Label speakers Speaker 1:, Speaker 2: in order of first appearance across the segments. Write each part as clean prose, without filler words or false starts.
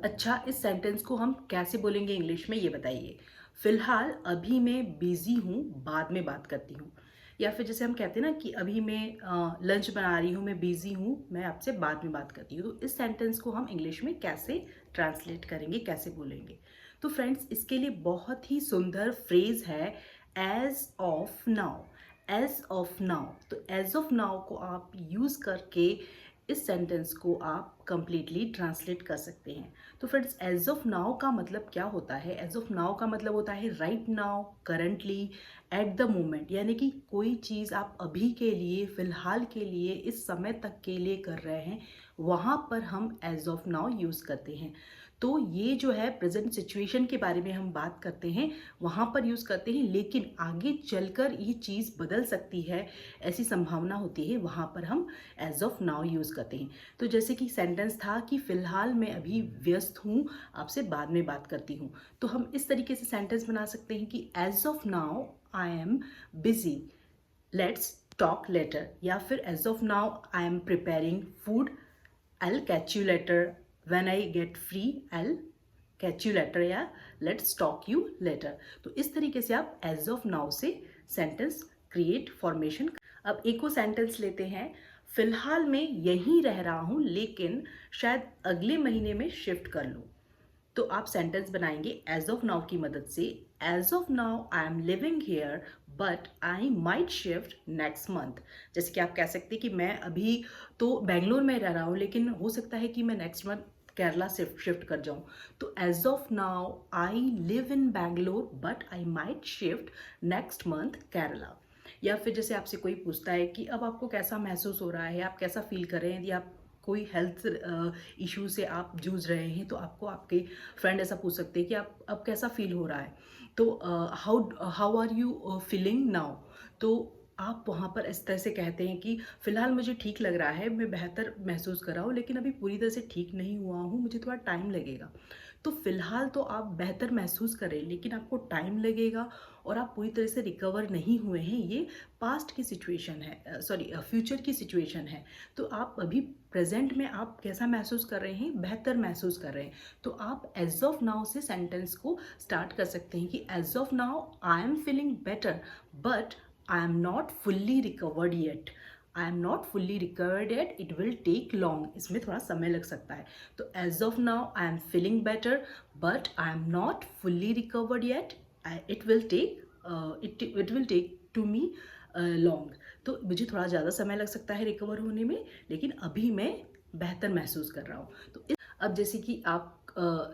Speaker 1: अच्छा, इस सेंटेंस को हम कैसे बोलेंगे इंग्लिश में, ये बताइए। फिलहाल अभी मैं बिजी हूँ, बाद में बात करती हूँ। या फिर जैसे हम कहते हैं ना कि अभी मैं लंच बना रही हूँ, मैं बिजी हूँ, मैं आपसे बाद में बात करती हूँ। तो इस सेंटेंस को हम इंग्लिश में कैसे ट्रांसलेट करेंगे, कैसे बोलेंगे? तो फ्रेंड्स, इसके लिए बहुत ही सुंदर फ्रेज है, as of now. As of now, तो एज ऑफ नाउ को आप यूज करके इस सेंटेंस को आप कंप्लीटली ट्रांसलेट कर सकते हैं। तो फ्रेंड्स, एज ऑफ नाउ का मतलब क्या होता है? एज ऑफ नाउ का मतलब होता है right now, currently, at the moment. यानी कि कोई चीज़ आप अभी के लिए, फिलहाल के लिए, इस समय तक के लिए कर रहे हैं, वहाँ पर हम एज ऑफ नाउ यूज़ करते हैं। तो ये जो है प्रेजेंट सिचुएशन के बारे में हम बात करते हैं, वहाँ पर यूज़ करते हैं, लेकिन आगे चलकर ये चीज़ बदल सकती है, ऐसी संभावना होती है, वहाँ पर हम एज ऑफ नाउ यूज़ करते हैं। तो जैसे कि सेंटेंस था कि फ़िलहाल मैं अभी व्यस्त हूँ, आपसे बाद में बात करती हूँ। तो हम इस तरीके से सेंटेंस बना सकते हैं कि as of now I am busy, let's talk later. या फिर as of now I am preparing food, I will catch you later, when I get free I will catch you later, या let's talk you later. तो इस तरीके से आप as of now से sentence create formation. अब एक और सेंटेंस लेते हैं, फिलहाल मैं यहीं रह रहा हूँ, लेकिन शायद अगले महीने में शिफ्ट कर लूँ। तो आप सेंटेंस बनाएंगे एज ऑफ नाउ की मदद से। As of now I am living here, but I might shift next month. जैसे कि आप कह सकते हैं कि मैं अभी तो बेंगलोर में रह रहा हूँ, लेकिन हो सकता है कि मैं नेक्स्ट मंथ केरला शिफ्ट कर जाऊँ। तो as of now I live in Bangalore, but I might shift next month Kerala. या फिर जैसे आपसे कोई पूछता है कि अब आपको कैसा महसूस हो रहा है, आप कैसा फील कर रहे हैं, यदि आप कोई हेल्थ इशू से आप जूझ रहे हैं, तो आपको आपके फ्रेंड ऐसा पूछ सकते हैं कि आप अब कैसा फील हो रहा है। तो how how are you feeling now. तो आप वहाँ पर इस तरह से कहते हैं कि फ़िलहाल मुझे ठीक लग रहा है, मैं बेहतर महसूस कर रहा हूँ, लेकिन अभी पूरी तरह से ठीक नहीं हुआ हूँ, मुझे थोड़ा टाइम लगेगा। तो फ़िलहाल तो आप बेहतर महसूस करें, लेकिन आपको टाइम लगेगा और आप पूरी तरह से रिकवर नहीं हुए हैं, ये पास्ट की सिचुएशन है, सॉरी फ्यूचर की सिचुएशन है। तो आप अभी प्रेजेंट में आप कैसा महसूस कर रहे हैं, बेहतर महसूस कर रहे हैं। तो आप एज ऑफ नाउ से सेंटेंस को स्टार्ट कर सकते हैं कि as of now I am feeling better, but I am not fully recovered yet. I am not fully recovered yet, it will take long, इसमें थोड़ा समय लग सकता है। तो as of now I am feeling better, but I am not fully recovered yet, it will take it will take to me long. तो मुझे थोड़ा ज़्यादा समय लग सकता है रिकवर होने में, लेकिन अभी मैं बेहतर महसूस कर रहा हूँ। तो अब जैसे कि आप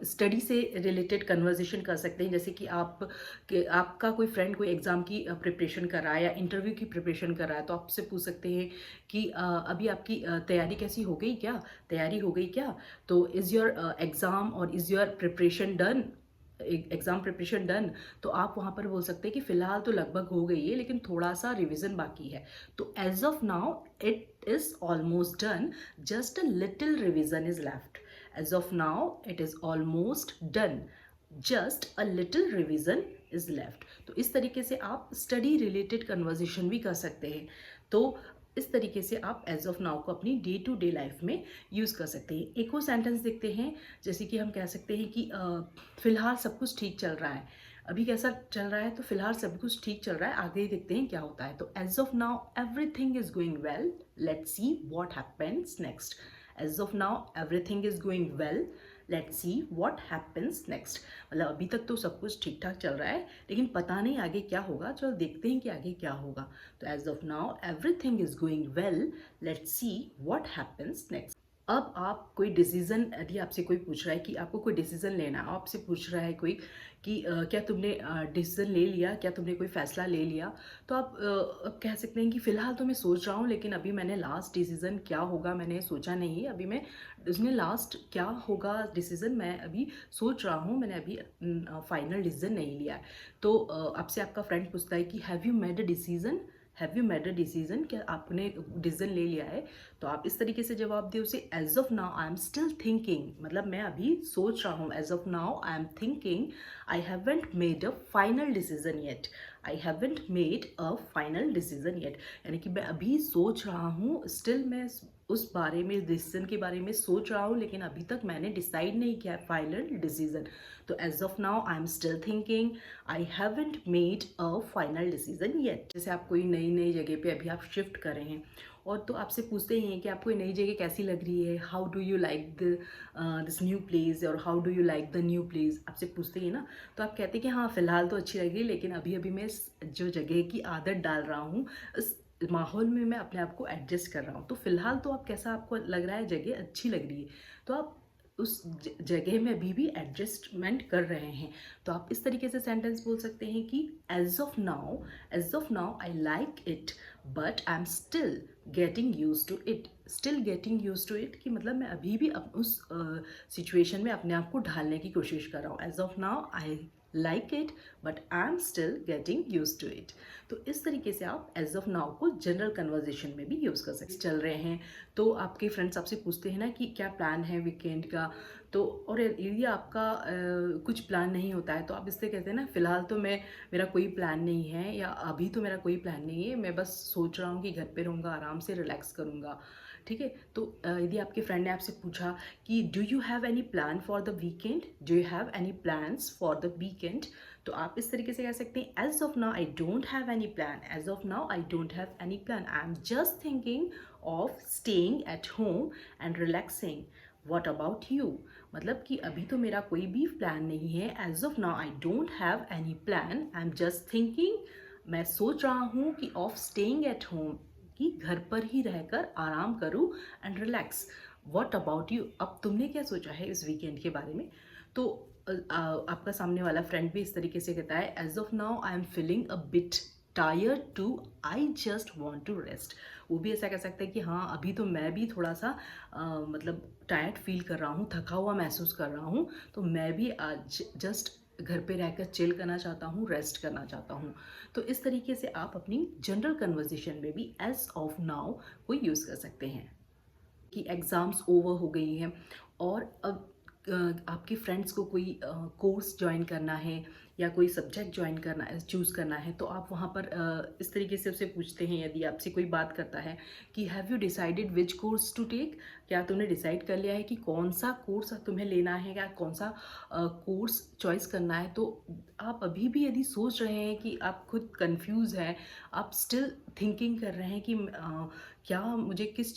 Speaker 1: स्टडी से रिलेटेड कन्वर्जेशन कर सकते हैं। जैसे कि आपका कोई फ्रेंड कोई एग्ज़ाम की प्रिपरेशन कर रहा है या इंटरव्यू की प्रिपरेशन कर रहा है, तो आपसे पूछ सकते हैं कि अभी आपकी तैयारी कैसी हो गई क्या, तैयारी हो गई क्या। तो इज़ योर एग्ज़ाम और is your preparation done, exam preparation done. तो आप वहाँ पर बोल सकते हैं कि फ़िलहाल तो लगभग हो गई है, लेकिन थोड़ा सा रिविज़न बाकी है। तो as of now it is almost done, just a little revision is left. As of now it is almost done, just a little revision is left. तो इस तरीके से आप स्टडी रिलेटेड कन्वर्जेशन भी कर सकते हैं। तो इस तरीके से आप एज ऑफ नाउ को अपनी डे टू डे लाइफ में यूज़ कर सकते हैं। एक और सेंटेंस देखते हैं, जैसे कि हम कह सकते हैं कि फ़िलहाल सब कुछ ठीक चल रहा है। अभी कैसा चल रहा है? तो फ़िलहाल सब कुछ ठीक चल रहा है, आगे देखते हैं क्या होता है। तो as of now everything is going well, let's see what happens next. As of now everything is going well, let's see what happens next. मतलब अभी तक तो सब कुछ ठीक ठाक चल रहा है, लेकिन पता नहीं आगे क्या होगा, चलो देखते हैं कि आगे क्या होगा। तो as of now everything is going well, let's see what happens next. अब आप कोई डिसीजन, यदि आपसे कोई पूछ रहा है कि आपको कोई डिसीजन लेना है, आपसे पूछ रहा है कोई कि क्या तुमने डिसीजन ले लिया, क्या तुमने कोई फैसला ले लिया। तो आप कह सकते हैं कि फ़िलहाल तो मैं सोच रहा हूँ, लेकिन अभी मैंने लास्ट डिसीजन क्या होगा मैंने सोचा नहीं है। अभी मैं उसमें लास्ट क्या होगा डिसीजन मैं अभी सोच रहा हूँ, मैंने अभी फाइनल डिसीजन नहीं लिया है। तो आपसे आपका फ्रेंड पूछता है कि have you made a decision, have you made a decision, क्या आपने डिसीजन ले लिया है। तो आप इस तरीके से जवाब दें उसे, as of now I am still thinking, मतलब मैं अभी सोच रहा हूँ। As of now I am thinking, I haven't made a final decision yet, I haven't made a final decision yet. यानी कि मैं अभी सोच रहा हूँ, स्टिल मैं उस बारे में, डिसीजन के बारे में सोच रहा हूँ, लेकिन अभी तक मैंने डिसाइड नहीं किया है फाइनल डिसीजन। तो as of now I am still thinking, I haven't made a final decision yet. जैसे आप कोई नई नई जगह पे अभी आप शिफ्ट कर रहे हैं, और तो आपसे पूछते ही हैं कि आपको ये नई जगह कैसी लग रही है, how do you like this new place, और how do you like the new place, आपसे पूछते ही ना। तो आप कहते हैं कि हाँ फिलहाल तो अच्छी लग रही है, लेकिन अभी अभी मैं इस जो जगह की आदत डाल रहा हूँ, इस माहौल में मैं अपने आप को एडजस्ट कर रहा हूँ। तो फिलहाल तो आप कैसा आपको लग रहा है, जगह अच्छी लग रही है, तो आप उस जगह में अभी भी एडजस्टमेंट कर रहे हैं। तो आप इस तरीके से सेंटेंस बोल सकते हैं कि as of now I like it, but I am still getting use to it. Still getting use to it कि मतलब मैं अभी भी उस सिचुएशन में अपने आप को ढालने की कोशिश कर रहा हूँ। As of now I like it, but I am still getting use to it. तो इस तरीके से आप एज ऑफ नाउ को जनरल कन्वर्जेशन में भी यूज़ कर सकते हैं। चल रहे हैं तो आपके फ्रेंड्स आपसे पूछते हैं ना कि क्या प्लान है वीकेंड का, तो और यदि आपका कुछ प्लान नहीं होता है, तो आप इससे कहते हैं ना फिलहाल तो मेरा कोई प्लान नहीं है, या अभी तो मेरा कोई प्लान नहीं है, मैं बस सोच रहा हूँ कि घर पे रहूँगा, आराम से रिलैक्स करूँगा। ठीक है, तो यदि आपके फ्रेंड ने आपसे पूछा कि do you have any plan for the weekend, do you have any plans for the weekend, तो आप इस तरीके से कह सकते हैं as of now I don't have any plan, as of now I don't have any plan, I am just thinking of staying at home and relaxing, what about you. मतलब कि अभी तो मेरा कोई भी प्लान नहीं है, as of now I don't have any plan, I am just thinking, मैं सोच रहा हूँ कि ऑफ स्टेइंग एट होम, कि घर पर ही रहकर आराम करूँ and relax, what about you, अब तुमने क्या सोचा है इस वीकेंड के बारे में। तो आपका सामने वाला फ्रेंड भी इस तरीके से कहता है as of now I am feeling a bit tired too, I just want to rest. वो भी ऐसा कह सकता है कि हाँ अभी तो मैं भी थोड़ा सा मतलब टायर्ड फील कर रहा हूँ, थका हुआ महसूस कर रहा हूँ, तो मैं भी आज जस्ट घर पे रहकर चिल करना चाहता हूँ, रेस्ट करना चाहता हूँ। तो इस तरीके से आप अपनी जनरल कन्वर्जेशन में भी एज ऑफ नाउ को यूज़ कर सकते हैं। कि एग्ज़ाम्स ओवर हो गई हैं और अब आपके फ्रेंड्स को कोई कोर्स ज्वाइन करना है या कोई सब्जेक्ट ज्वाइन करना है, चूज़ करना है, तो आप वहाँ पर इस तरीके से उससे पूछते हैं, यदि आपसे कोई बात करता है कि have you decided which course to take, क्या तुमने डिसाइड कर लिया है कि कौन सा कोर्स तुम्हें लेना है या कौन सा कोर्स चॉइस करना है। तो आप अभी भी यदि सोच रहे हैं कि आप खुद कंफ्यूज हैं, आप स्टिल थिंकिंग कर रहे हैं कि क्या मुझे किस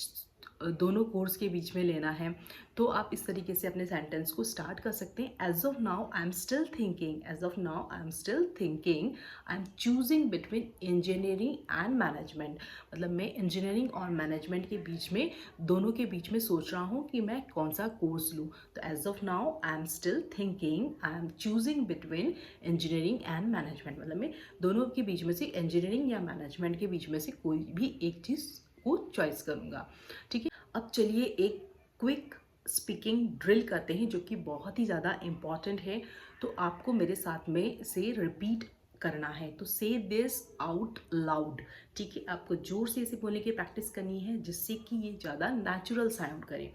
Speaker 1: दोनों कोर्स के बीच में लेना है, तो आप इस तरीके से अपने सेंटेंस को स्टार्ट कर सकते हैं। As of now I am still thinking, as of now I am still thinking, I am choosing between engineering and management. मतलब मैं इंजीनियरिंग और मैनेजमेंट के बीच में, दोनों के बीच में सोच रहा हूँ कि मैं कौन सा कोर्स लूँ। तो as of now I am still thinking, I am choosing between engineering and management. मतलब मैं दोनों के बीच में से, इंजीनियरिंग या मैनेजमेंट के बीच में से कोई भी एक चीज़ को चॉइस करूँगा। ठीक है, अब चलिए एक क्विक स्पीकिंग ड्रिल करते हैं जो कि बहुत ही ज़्यादा इम्पॉर्टेंट है। तो आपको मेरे साथ में से रिपीट करना है, तो से दिस आउट लाउड। ठीक है, आपको जोर से इसे बोलने की प्रैक्टिस करनी है जिससे कि ये ज़्यादा नेचुरल साउंड करे।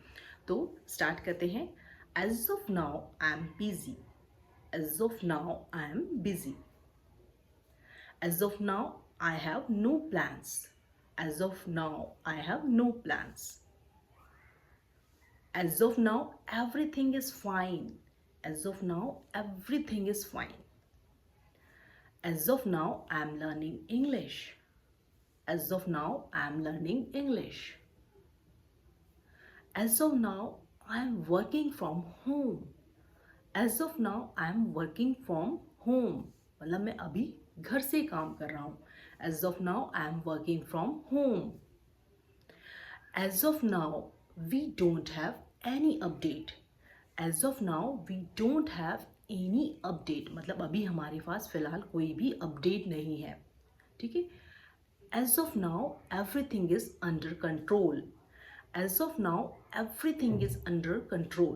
Speaker 1: तो स्टार्ट करते हैं। As of now I am busy, as of now I am busy, as of now I have no plans, as of now I have no plans, as of now everything is fine, as of now everything is fine, as of now I am learning English, as of now I am learning English, as of now I am working from home, as of now I am working from home, मतलब मैं अभी घर से काम कर रहा हूँ। as of now I am working from home, as of now we don't have any update, as of now we don't have any update, मतलब अभी हमारे पास फिलहाल कोई भी अपडेट नहीं है। ठीक है, as of now everything is under control, as of now everything is under control,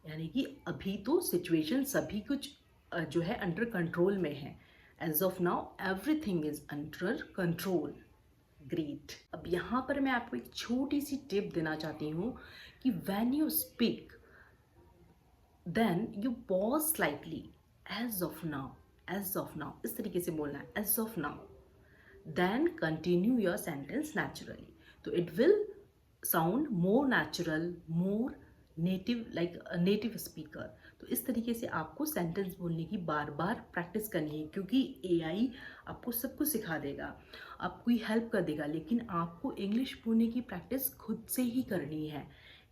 Speaker 1: यानी कि अभी तो सिचुएशन सभी कुछ जो है अंडर कंट्रोल में है। as of now everything is under control। Great. अब यहाँ पर मैं आपको एक छोटी सी टिप देना चाहती हूँ कि when you speak then you pause slightly, as of now, as of now, इस तरीके से बोलना है, as of now, then continue your sentence naturally. तो it will sound more natural, more native, like a native speaker. तो इस तरीके से आपको सेंटेंस बोलने की बार बार प्रैक्टिस करनी है, क्योंकि एआई आपको सब कुछ सिखा देगा, आपको ही हेल्प कर देगा, लेकिन आपको इंग्लिश बोलने की प्रैक्टिस खुद से ही करनी है।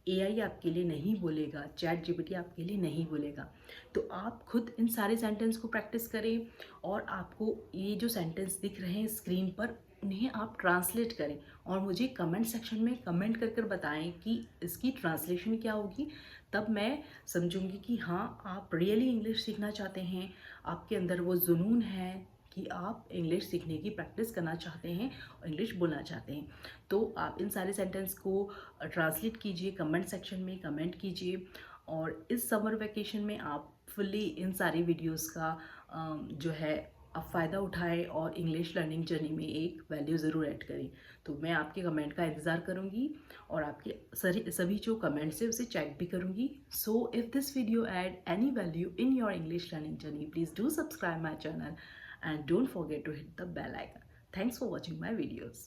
Speaker 1: एआई आपके लिए नहीं बोलेगा, चैट जीपीटी आपके लिए नहीं बोलेगा। तो आप खुद इन सारे सेंटेंस को प्रैक्टिस करें, और आपको ये जो सेंटेंस दिख रहे हैं स्क्रीन पर, उन्हें आप ट्रांसलेट करें और मुझे कमेंट सेक्शन में कमेंट कर कर बताएं कि इसकी ट्रांसलेशन क्या होगी। तब मैं समझूंगी कि हाँ, आप रियली इंग्लिश सीखना चाहते हैं, आपके अंदर वो जुनून है कि आप इंग्लिश सीखने की प्रैक्टिस करना चाहते हैं और इंग्लिश बोलना चाहते हैं। तो आप इन सारे सेंटेंस को ट्रांसलेट कीजिए, कमेंट सेक्शन में कमेंट कीजिए, और इस समर वेकेशन में आप फुल्ली इन सारी वीडियोस का जो है आप फ़ायदा उठाएं और इंग्लिश लर्निंग जर्नी में एक वैल्यू ज़रूर ऐड करें। तो मैं आपके कमेंट का इंतज़ार करूँगी, और आपके सभी जो कमेंट्स है उसे चेक भी करूँगी। So if this video add any value in your English learning journey, please do subscribe my channel and don't forget to hit the bell icon. Thanks for watching my videos.